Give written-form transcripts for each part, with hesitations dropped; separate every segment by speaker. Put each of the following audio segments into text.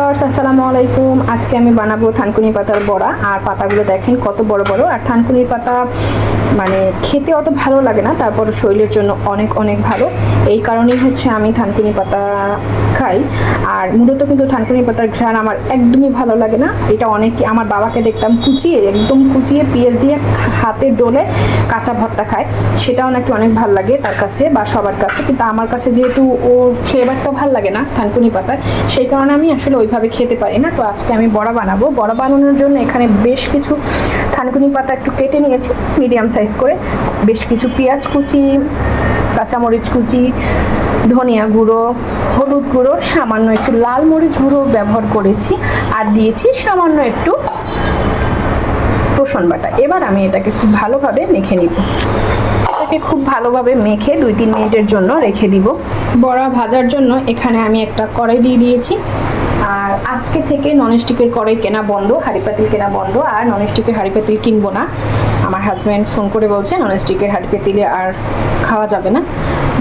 Speaker 1: Viewers আসসালামু আলাইকুম। আজকে আমি বানাবো থানকুনি পাতার বড়া। আর পাতাগুলো দেখেন কত বড় বড়। আর থানকুনির পাতা মানে খেতে অত ভালো লাগে না, তারপর শরীরের জন্য অনেক অনেক ভালো। এই কারণেই হচ্ছে আমি থানকুনি পাতা খাই। আর মূলত কিন্তু থানকুনি পাতার ঘ্রাণ আমার একদমই ভালো লাগে না। এটা অনেকে, আমার বাবাকে দেখতাম একদম কুচিয়ে পেঁয়াজ দিয়ে হাতে ডলে কাঁচা ভর্তা খায়, সেটাও নাকি অনেক ভালো লাগে তার কাছে বা সবার কাছে। কিন্তু আমার কাছে যেহেতু ও ফ্লেভারটা ভালো লাগে না থানকুনি পাতার, সেই কারণে আমি আসলে ওইভাবে খেতে পারি না। তো আজকে আমি বড়া বানাবো। বড়া বানানোর জন্য এখানে বেশ কিছু থানকুনি পাতা একটু কেটে নিয়েছি মিডিয়াম সাইজ করে, বেশ কিছু পেঁয়াজ কুচি, কাঁচামরিচ কুচি, ধনিয়া গুঁড়ো, হলুদ গুঁড়ো, সামান্য একটু লাল মরিচ গুঁড়ো ব্যবহার করেছি, আর দিয়েছি সামান্য একটু রসুন বাটা। এবার আমি এটাকে খুব ভালোভাবে মেখে নিব। এটাকে খুব ভালোভাবে মেখে 2-3 মিনিটের জন্য রেখে দিব। বড়া ভাজার জন্য এখানে আমি একটা কড়াই দিয়ে দিয়েছি। আর আজকে থেকে ননস্টিকের কড়াই কেনা বন্ধ, হাঁড়ি পাতিল কেনা বন্ধ। আর ননস্টিকের হাঁড়ি পাতিল কিনবো না। আমার হাজব্যান্ড ফোন করে বলছে ননস্টিকের হাঁড়ি পাতিলে আর খাওয়া যাবে না।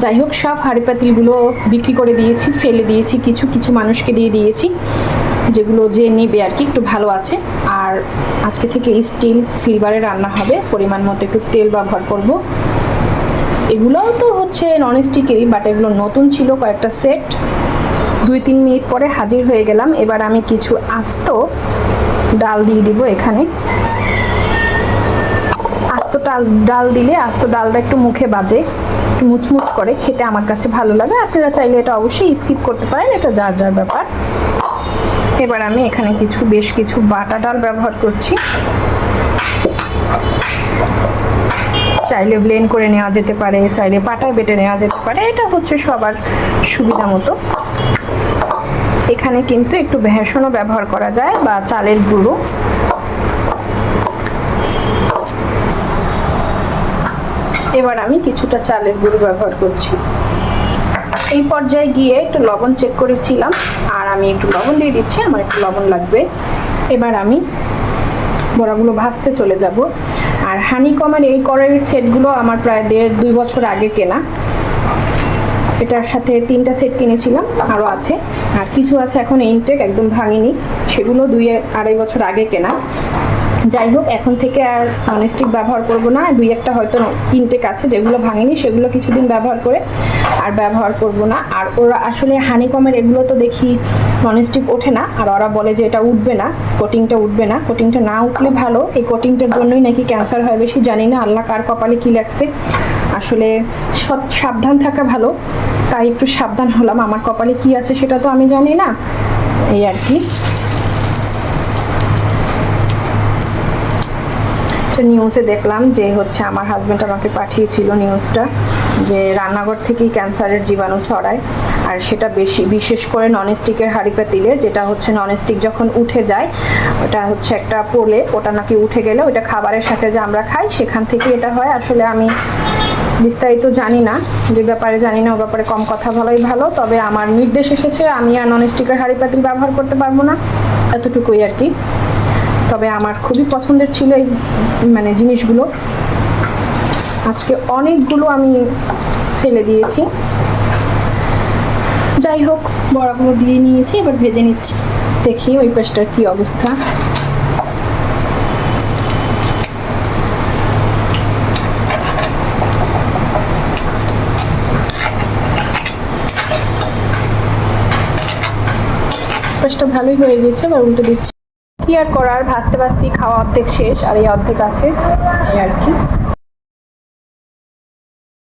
Speaker 1: যাই হোক, সব হাঁড়ি পাতিলগুলো বিক্রি করে দিয়েছি, ফেলে দিয়েছি, কিছু কিছু মানুষকে দিয়ে দিয়েছি, যেগুলো যে নেবে আর কি একটু ভালো আছে। আর আজকে থেকে স্টিল সিলভারে রান্না হবে। পরিমাণ মতো একটু তেল ব্যবহার করব। এগুলোও তো হচ্ছে ননস্টিকেরই, বাট এগুলো নতুন ছিল কয়েকটা সেট। 2-3 মিনিট পরে হাজির হয়ে গেলাম। এবার আমি কিছু আস্ত ডাল দিয়ে দিব এখানে। আস্ত ডাল দিলে আস্ত ডালটা একটু মুখে বাজে, একটু মুচমুচ করে, খেতে আমার কাছে ভালো লাগে। আপনারা চাইলে এটা অবশ্যই স্কিপ করতে পারেন, এটা যার যার ব্যাপার। এবার আমি এখানে বেশ কিছু বাটা ডাল ব্যবহার করছি। চাইলে ব্লেন্ড করে নেওয়া যেতে পারে, চাইলে পাটায় বেটে নেওয়া যেতে পারে, এটা হচ্ছে সবার সুবিধা মতো। এখানে কিন্তু একটু বেসনও ব্যবহার করা যায় বা চালের গুঁড়ো। এবার আমি কিছুটা চালের গুঁড়ো ব্যবহার করছি। এই পর্যায়ে গিয়ে একটু লবণ চেক করেছিলাম, আর আমি একটু লবণ দিয়ে দিচ্ছি, আমার একটু লবণ লাগবে। এবার আমি বড়াগুলো ভাজতে চলে যাব। আর হানিকমের এই কড়াইয়ের সেটগুলো আমার প্রায় 1.5-2 বছর আগে কেনা। এটার সাথে 3টা সেট কিনেছিলাম, আরও আছে, আর কিছু আছে এখন ইনটেক, একদম ভাঙিনি, সেগুলো 2-2.5 বছর আগে কেনা। যাই হোক, এখন থেকে আর ননস্টিক ব্যবহার করব না। 2-1টা হয়তো ইনটেক আছে যেগুলো ভাঙিনি, সেগুলো কিছুদিন ব্যবহার করে আর ব্যবহার করব না। আর ওরা আসলে হানিকমের এগুলো তো দেখি ননস্টিক ওঠে না, আর ওরা বলে যে এটা উঠবে না, কোটিংটা উঠবে না। কোটিংটা না উঠলে ভালো, এই কোটিংটার জন্যই নাকি ক্যান্সার হয় বেশি। জানি না আল্লাহ কার কপালে কী লাগছে, আসলে সাবধান থাকা ভালো, তাই একটু সাবধান হলাম। আমার কপালে কি আছে সেটা তো আমি জানি না, এই আর কি। নিউজে দেখলাম যে হচ্ছে আমার হাজব্যান্ড আমাকে পাঠিয়েছিল নিউজটা, যে রান্নাঘর থেকেই ক্যান্সারের জীবাণু ছড়ায়। আর সেটা বিশেষ করে ননস্টিকের হাঁড়ি পাতিলে, যেটা হচ্ছে ননস্টিক যখন উঠে যায়, ওটা হচ্ছে একটা পোলে, ওটা নাকি উঠে গেলে ওইটা খাবারের সাথে যে আমরা খাই সেখান থেকে এটা হয়। আসলে আমি বিস্তারিত জানি না, যে ব্যাপারে জানি না ও ব্যাপারে কম কথা বলাই ভালো। তবে আমার নির্দেশ এসেছে, আমি আর ননস্টিকের হাঁড়ি পাতিল ব্যবহার করতে পারবো না, এতটুকুই আর কি। তবে আমার খুবই পছন্দের ছিল এই জিনিসগুলো। আজকে অনেকগুলো আমি ফেলে দিয়েছি। যাই হোক, বড়াগুলো দিয়ে নিয়েছি, এবার ভেজে নিচ্ছি। দেখি ওই পাশটার কি অবস্থা। পাশটা ভালোই হয়ে গেছে, এবার উল্টে দিচ্ছি। কি আর করার, ভাজতে ভাজতেই খাওয়া অর্ধেক শেষ, আর এই অর্ধেক আছে, এই আর কি।